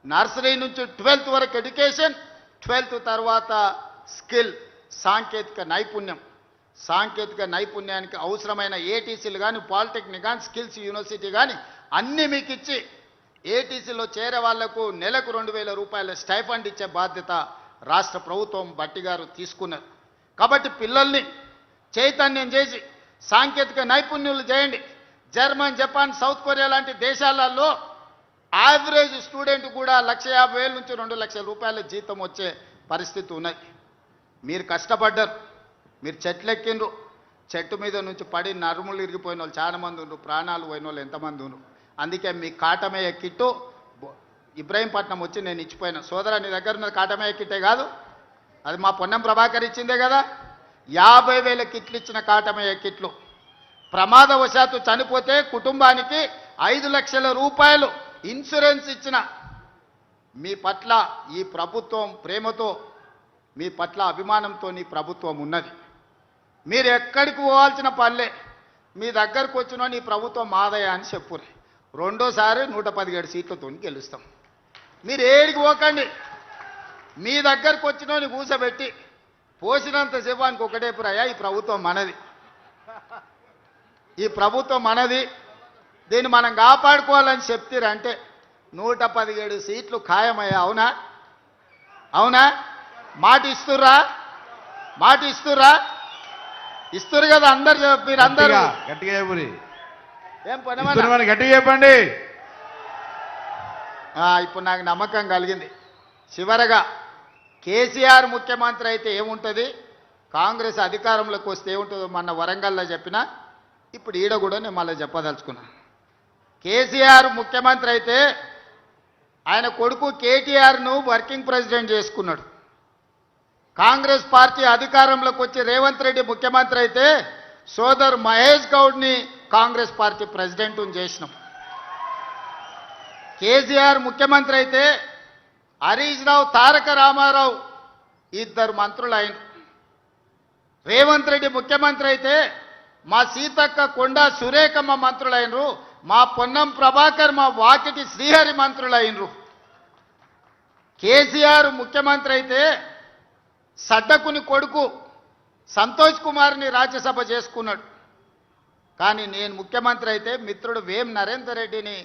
Nursery నుంచి 12th వరకు education, 12th తర్వాత స్కిల్ సాంకేతిక నైపుణ్యానికి అవసరమైన ఏటీసీలు కానీ, పాలిటెక్నిక్ కానీ, స్కిల్స్ యూనివర్సిటీ కానీ అన్నీ మీకు ఇచ్చి ఏటీసీలో చేరే వాళ్లకు నెలకు 2,000 రూపాయల స్టైఫండ్ ఇచ్చే బాధ్యత రాష్ట్ర ప్రభుత్వం భట్టి గారు తీసుకున్నారు. కాబట్టి పిల్లల్ని చైతన్యం చేసి సాంకేతిక నైపుణ్యులు చేయండి. జర్మన్, జపాన్, సౌత్ కొరియా లాంటి దేశాలలో యావరేజ్ స్టూడెంట్ కూడా 1,50,000 నుంచి 2,00,000 రూపాయల జీతం వచ్చే పరిస్థితి ఉన్నది. మీరు కష్టపడ్డారు, మీరు చెట్లెక్కిండ్రు, చెట్టు మీద నుంచి పడి నరుములు ఇరిగిపోయిన వాళ్ళు చాలా మంది ఉన్నారు, ప్రాణాలు పోయిన వాళ్ళు ఎంతమంది ఉన్నారు. అందుకే మీ కాటమయ్య కిట్టు ఇబ్రాహీంపట్నం వచ్చి నేను ఇచ్చిపోయినా. సోదరా, నీ దగ్గర ఉన్నది కాటమయ్య కిట్టే కాదు, అది మా పొన్నం ప్రభాకర్ ఇచ్చిందే కదా. 50,000 కిట్లు ఇచ్చిన కాటమయ్య కిట్లు. ప్రమాదవశాత్తు చనిపోతే కుటుంబానికి 5 లక్షల రూపాయలు ఇన్సూరెన్స్ ఇచ్చిన మీ పట్ల ఈ ప్రభుత్వం ప్రేమతో, మీ పట్ల అభిమానంతో నీ ప్రభుత్వం ఉన్నది. మీరు ఎక్కడికి పోవాల్సిన పనిలే, మీ దగ్గరకు వచ్చిన నీ ప్రభుత్వం మాదయ అని చెప్పురే. రెండోసారి 117 సీట్లతో గెలుస్తాం. మీరు ఏడికి పోకండి, మీ దగ్గరకు వచ్చిన కూసబెట్టి పోసినంత శివానికి ఒకటే పురయ్యా, ఈ ప్రభుత్వం మనది, ఈ ప్రభుత్వం మనది, దీన్ని మనం కాపాడుకోవాలని చెప్తారంటే 117 సీట్లు ఖాయమయ్యా. అవునా? అవునా? మాట ఇస్తుర్రా? ఇస్తురు కదా అందరు. మీరు అందరూ గట్టిగా ఏం పని గట్టిగా చెప్పండి. ఇప్పుడు నాకు నమ్మకం కలిగింది. చివరగా కేసీఆర్ ముఖ్యమంత్రి అయితే ఏముంటుంది, కాంగ్రెస్ అధికారంలోకి వస్తే ఏముంటుందో మొన్న వరంగల్లో చెప్పినా, ఇప్పుడు ఈడ కూడా నేను మళ్ళీ చెప్పదలుచుకున్నా. కేసీఆర్ ముఖ్యమంత్రి అయితే ఆయన కొడుకు కేటీఆర్ను వర్కింగ్ ప్రెసిడెంట్ చేసుకున్నాడు. కాంగ్రెస్ పార్టీ అధికారంలోకి వచ్చి రేవంత్ రెడ్డి ముఖ్యమంత్రి అయితే సోదర్ మహేష్ గౌడ్ని కాంగ్రెస్ పార్టీ ప్రెసిడెంట్ చేసినాం. కేసీఆర్ ముఖ్యమంత్రి అయితే హరీష్ రావు, తారక రామారావు 2 మంత్రులు అయిన. రేవంత్ రెడ్డి ముఖ్యమంత్రి అయితే మా సీతక్క, కొండా సురేఖమ్మ మంత్రులైనరు, మా పొన్నం ప్రభాకర్, మా వాకిటి శ్రీహరి మంత్రులైనరు. కేసీఆర్ ముఖ్యమంత్రి అయితే సడ్డకుని కొడుకు సంతోష్ కుమార్ని రాజ్యసభ చేసుకున్నాడు. కానీ నేను ముఖ్యమంత్రి అయితే మిత్రుడు వేం నరేందర్ రెడ్డిని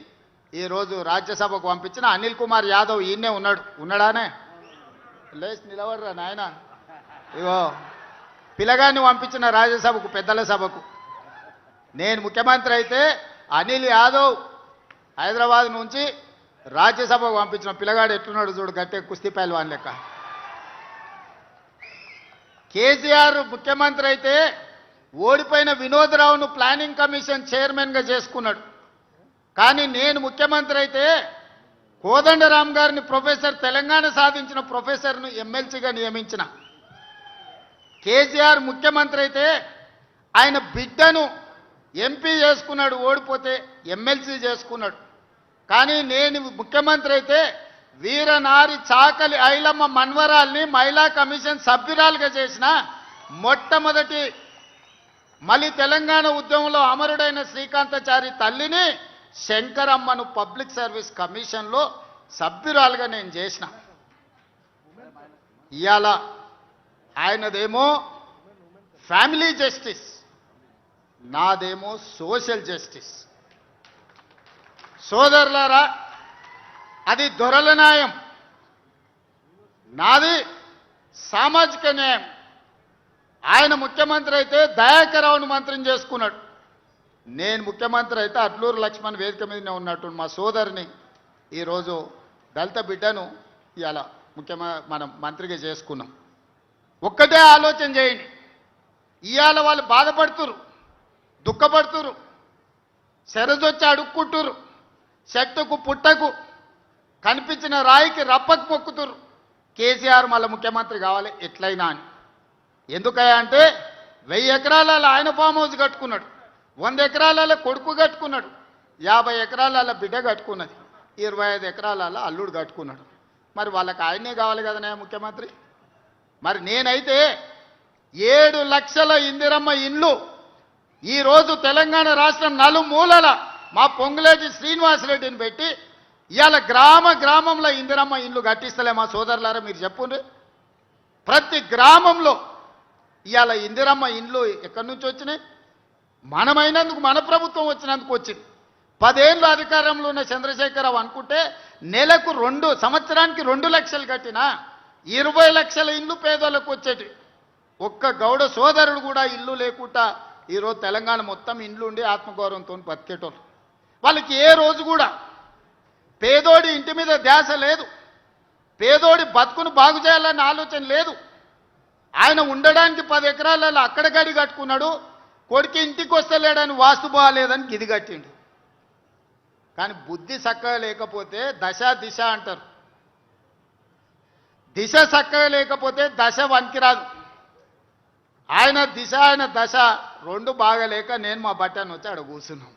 ఈరోజు రాజ్యసభకు పంపించిన. అనిల్ కుమార్ యాదవ్ ఈయనే ఉన్నాడానే లేచి నిలబడరా నాయన. ఇగో పిల్లగాన్ని పంపించిన రాజ్యసభకు, పెద్దల సభకు. నేను ముఖ్యమంత్రి అయితే అనిల్ యాదవ్ హైదరాబాద్ నుంచి రాజ్యసభకు పంపించిన. పిల్లగాడు ఎట్లున్నాడు చూడు, గట్టే కుస్తీ పైల్వాన్ లెక్క. కేసీఆర్ ముఖ్యమంత్రి అయితే ఓడిపోయిన వినోదరావును ప్లానింగ్ కమిషన్ చైర్మన్గా చేసుకున్నాడు. కానీ నేను ముఖ్యమంత్రి అయితే కోదండరామ్ గారిని ప్రొఫెసర్, తెలంగాణ సాధించిన ప్రొఫెసర్ను ఎమ్మెల్సీగా నియమించిన. కేసీఆర్ ముఖ్యమంత్రి అయితే ఆయన బిడ్డను ఎంపీ చేసుకున్నాడు, ఓడిపోతే ఎమ్మెల్సీ చేసుకున్నాడు. కానీ నేను ముఖ్యమంత్రి అయితే వీరనారి చాకలి ఐలమ్మ మన్వరాల్ని మహిళా కమిషన్ సభ్యురాలుగా చేసిన. మొట్టమొదటి మళ్ళీ తెలంగాణ ఉద్యమంలో అమరుడైన శ్రీకాంతాచారి తల్లిని శంకరమ్మను పబ్లిక్ సర్వీస్ కమిషన్లో సభ్యురాలుగా నేను చేసిన. ఇవాళ ఆయనదేమో ఫ్యామిలీ జస్టిస్, నాదేమో సోషల్ జస్టిస్. సోదరులారా, అది దొరల న్యాయం, నాది సామాజిక న్యాయం. ఆయన ముఖ్యమంత్రి అయితే దయాకరావును మంత్రిని చేసుకున్నాడు. నేను ముఖ్యమంత్రి అయితే అడ్లూరు లక్ష్మణ్ వేదిక మీదనే ఉన్నట్టు మా సోదరిని ఈరోజు దళిత బిడ్డను ఇవాళ మనం మంత్రిగా చేసుకున్నాం. ఒక్కటే ఆలోచన చేయండి, ఇవాళ వాళ్ళు బాధపడుతురు, దుఃఖపడుతురు, శరజొచ్చి అడుక్కుంటురు, చెట్టుకు పుట్టకు కనిపించిన రాయికి రప్పకు మొక్కుతురు. కేసీఆర్ మళ్ళీ ముఖ్యమంత్రి కావాలి ఎట్లయినా అని. ఎందుకయ్యా అంటే 1000 ఎకరాలలో ఆయన ఫామ్ హౌస్ కట్టుకున్నాడు, 100 ఎకరాలలో కొడుకు కట్టుకున్నాడు, 50 ఎకరాలలో బిడ్డ కట్టుకున్నది, 25 ఎకరాలలో అల్లుడు కట్టుకున్నాడు. మరి వాళ్ళకి ఆయనే కావాలి కదనే ముఖ్యమంత్రి. మరి నేనైతే 7 లక్షల ఇందిరమ్మ ఇండ్లు ఈరోజు తెలంగాణ రాష్ట్రం నలుమూలల మా పొంగులేటి శ్రీనివాసరెడ్డిని పెట్టి ఇవాళ గ్రామంలో ఇందిరమ్మ ఇండ్లు కట్టిస్తలే మా సోదరులారా మీరు చెప్పుండ్రి. ప్రతి గ్రామంలో ఇవాళ ఇందిరమ్మ ఇండ్లు ఎక్కడి నుంచి వచ్చినాయి? మనమైనందుకు, మన ప్రభుత్వం వచ్చినందుకు వచ్చింది. 10 ఏళ్ళు అధికారంలో ఉన్న చంద్రశేఖరరావు అనుకుంటే నెలకు సంవత్సరానికి 2 లక్షలు కట్టినా 20 లక్షల ఇండ్లు పేదోళ్ళకు వచ్చేటి. ఒక్క గౌడ సోదరుడు కూడా ఇల్లు లేకుండా ఈరోజు తెలంగాణ మొత్తం ఇండ్లు ఉండి ఆత్మగౌరవంతో బతికేటోళ్ళు. వాళ్ళకి ఏ రోజు కూడా పేదోడి ఇంటి మీద ధ్యాస లేదు, పేదోడి బతుకును బాగు చేయాలన్న ఆలోచన లేదు. ఆయన ఉండడానికి 10 ఎకరాలలో అక్కడ గడి కట్టుకున్నాడు, కొడుకు ఇంటికి వస్తలేడని వాస్తు బాగాలేదని గిది కట్టిండు. కానీ బుద్ధి చక్కగా లేకపోతే దశ దిశ అంటారు. దిశ చక్కగా లేకపోతే దశ వనికిరాదు. ఆయన దిశ ఆయన దశ 2 బాగలేక నేను మా బట్టాన్ని వచ్చి ఆడ కూర్చున్నాం.